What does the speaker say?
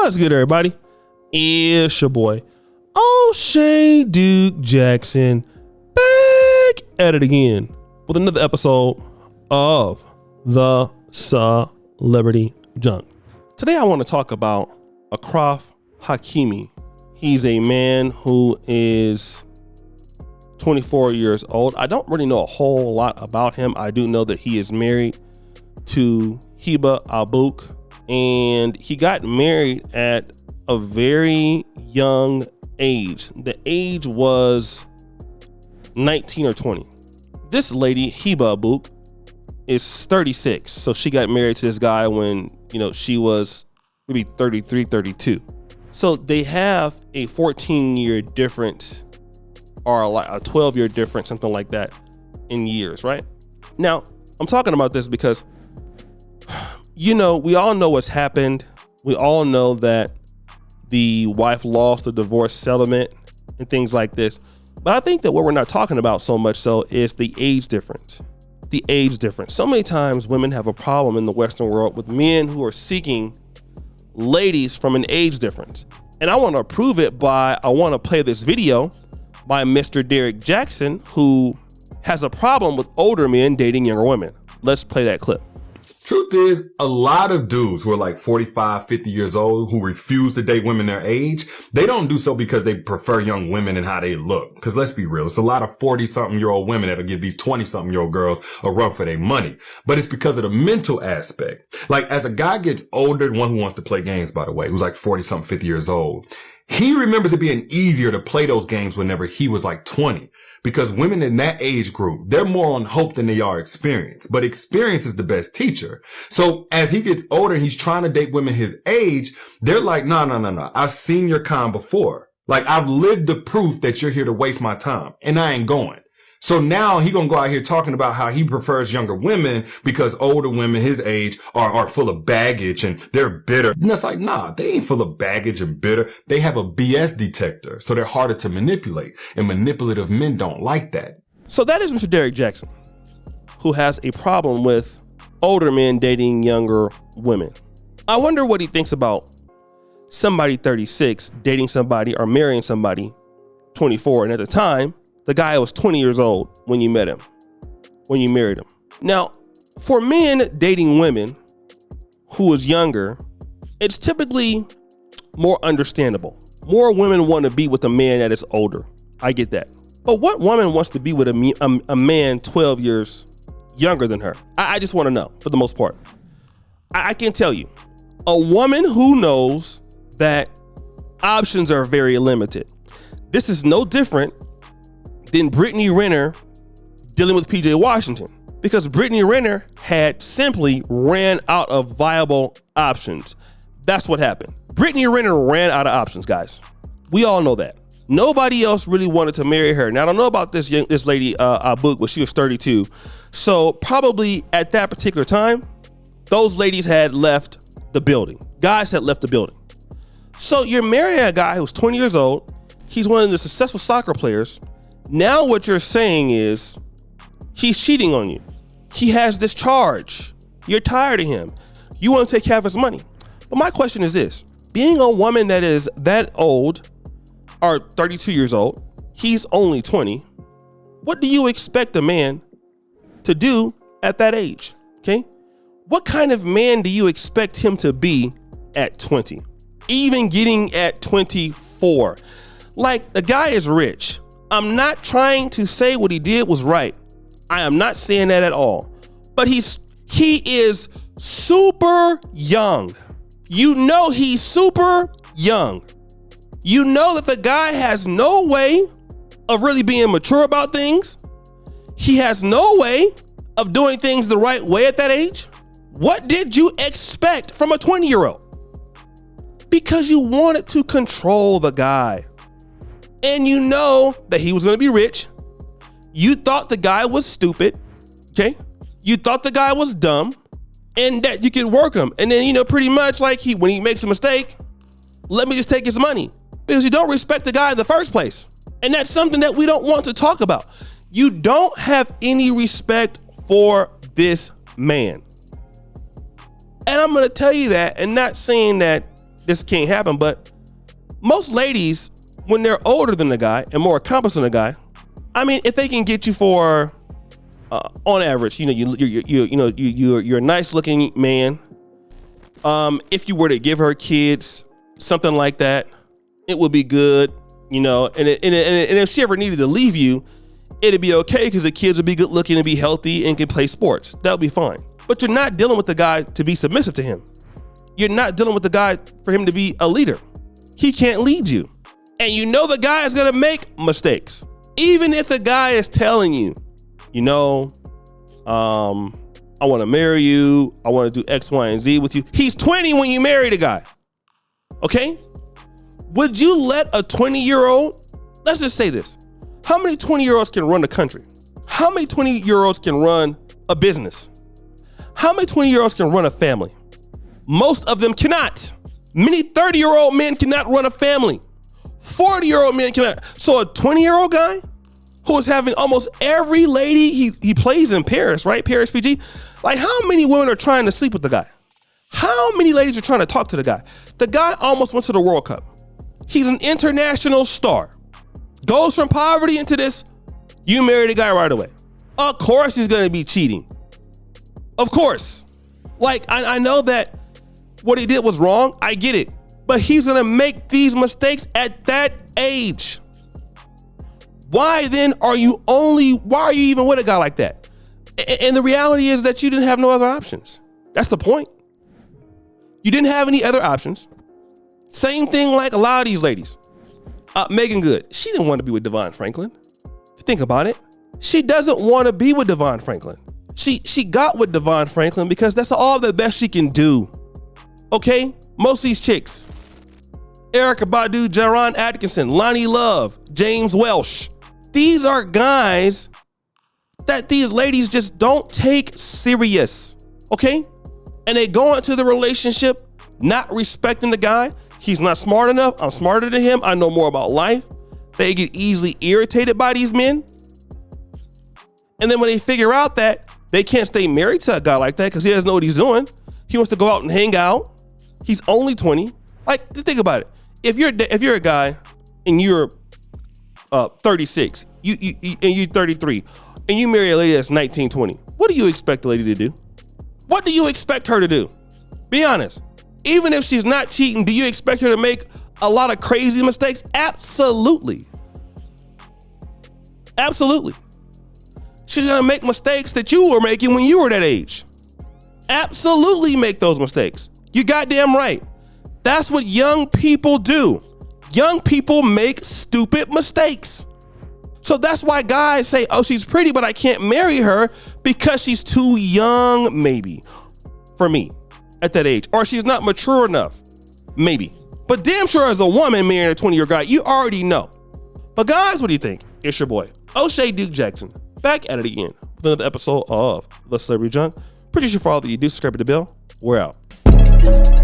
What's good, everybody? It's your boy, O'Shea Duke Jackson, back at it again with another episode of the Celebrity Junk. Today, I want to talk about Achraf Hakimi. He's a man who is 24 years old. I don't really know a whole lot about him. I do know that he is married to Hiba Abouk, and he got married at a very young age. The age was 19 or 20. This lady, Hiba Abouk, is 36. So she got married to this guy when, she was maybe 33, 32. So they have a 14-year difference or like a 12-year difference, something like that in years, right? Now, I'm talking about this because, we all know what's happened. We all know that the wife lost the divorce settlement and things like this. But I think that what we're not talking about so much so is the age difference. The age difference. So many times women have a problem in the Western world with men who are seeking ladies from an age difference. And I want to prove it I want to play this video by Mr. Derek Jackson, who has a problem with older men dating younger women. Let's play that clip. Truth is, a lot of dudes who are like 45, 50 years old who refuse to date women their age, they don't do so because they prefer young women and how they look. Because let's be real, it's a lot of 40-something-year-old women that'll give these 20-something-year-old girls a run for their money. But it's because of the mental aspect. Like, as a guy gets older, one who wants to play games, by the way, who's like 40-something, 50 years old, he remembers it being easier to play those games whenever he was like 20. Because women in that age group, they're more on hope than they are experience. But experience is the best teacher. So as he gets older, he's trying to date women his age. They're like, no. I've seen your kind before. Like, I've lived the proof that you're here to waste my time, and I ain't going. So now he gonna go out here talking about how he prefers younger women because older women his age are full of baggage and they're bitter. And it's like, nah, they ain't full of baggage and bitter. They have a BS detector, so they're harder to manipulate. And manipulative men don't like that. So that is Mr. Derek Jackson, who has a problem with older men dating younger women. I wonder what he thinks about somebody 36 dating somebody or marrying somebody 24. And at the time, the guy was 20 years old when you met him, when you married him. Now, for men dating women who is younger, it's typically more understandable. More women want to be with a man that is older. I get that. But what woman wants to be with a man 12 years younger than her? I just want to know, for the most part. I can tell you, a woman who knows that options are very limited. This is no different than Brittany Renner dealing with PJ Washington, because Brittany Renner had simply ran out of viable options. That's what happened. Brittany Renner ran out of options, guys. We all know that. Nobody else really wanted to marry her. Now, I don't know about this lady, Abouk, but she was 32. So probably at that particular time, those ladies had left the building. Guys had left the building. So you're marrying a guy who's 20 years old. He's one of the successful soccer players. Now what you're saying is he's cheating on you. He has this charge. You're tired of him. You want to take half his money. But my question is this: being a woman that is that old, or 32 years old, he's only 20. What do you expect a man to do at that age? Okay. What kind of man do you expect him to be at 20? Even getting at 24. Like, the guy is rich. I'm not trying to say what he did was right. I am not saying that at all. But he is super young. He's super young. You know that the guy has no way of really being mature about things. He has no way of doing things the right way at that age. What did you expect from a 20-year-old? Because you wanted to control the guy. And you know that he was going to be rich. You thought the guy was stupid. Okay. You thought the guy was dumb and that you could work him. And then, pretty much like when he makes a mistake, let me just take his money, because you don't respect the guy in the first place. And that's something that we don't want to talk about. You don't have any respect for this man. And I'm going to tell you that, and not saying that this can't happen, but most ladies, when they're older than the guy and more accomplished than the guy, I mean, if they can get you for, on average, you're a nice looking man. If you were to give her kids, something like that, it would be good, and if she ever needed to leave you, it'd be okay because the kids would be good looking and be healthy and can play sports. That would be fine. But you're not dealing with the guy to be submissive to him. You're not dealing with the guy for him to be a leader. He can't lead you. And the guy is going to make mistakes. Even if the guy is telling you, I want to marry you. I want to do X, Y, and Z with you. He's 20 when you marry the guy. Okay? Would you let a 20-year-old, let's just say this. How many 20-year-olds can run the country? How many 20-year-olds can run a business? How many 20-year-olds can run a family? Most of them cannot. Many 30-year-old men cannot run a family. 40-year-old men cannot. So a 20-year-old guy who is having almost every lady he plays in Paris, right? Paris PG. Like, how many women are trying to sleep with the guy? How many ladies are trying to talk to the guy? The guy almost went to the World Cup. He's an international star. Goes from poverty into this. You marry the guy right away. Of course he's going to be cheating. Of course. Like, I know that what he did was wrong. I get it. But he's going to make these mistakes at that age. Why then are you even with a guy like that? And the reality is that you didn't have no other options. That's the point. You didn't have any other options. Same thing like a lot of these ladies. Megan Good, she didn't want to be with Devon Franklin. Think about it. She doesn't want to be with Devon Franklin. She got with Devon Franklin because that's all the best she can do. Okay? Most of these chicks. Erykah Badu, Jaron Atkinson, Lonnie Love, James Welsh. These are guys that these ladies just don't take serious. Okay? And they go into the relationship not respecting the guy. He's not smart enough. I'm smarter than him. I know more about life. They get easily irritated by these men. And then when they figure out that they can't stay married to a guy like that because he doesn't know what he's doing, he wants to go out and hang out. He's only 20. Like, just think about it. If you're a guy and you're 36, and you're 33, and you marry a lady that's 19, 20, what do you expect the lady to do? What do you expect her to do? Be honest. Even if she's not cheating, do you expect her to make a lot of crazy mistakes? Absolutely. Absolutely. She's gonna make mistakes that you were making when you were that age. Absolutely make those mistakes. You goddamn right. That's what young people do. Young people make stupid mistakes. So that's why guys say, oh, she's pretty, but I can't marry her because she's too young, maybe, for me at that age. Or she's not mature enough, maybe. But damn sure as a woman marrying a 20-year guy, you already know. But guys, what do you think? It's your boy, O'Shea Duke Jackson, back at it again with another episode of The Celebrity Junk. Producer for all that you do, subscribe to the bell. We're out.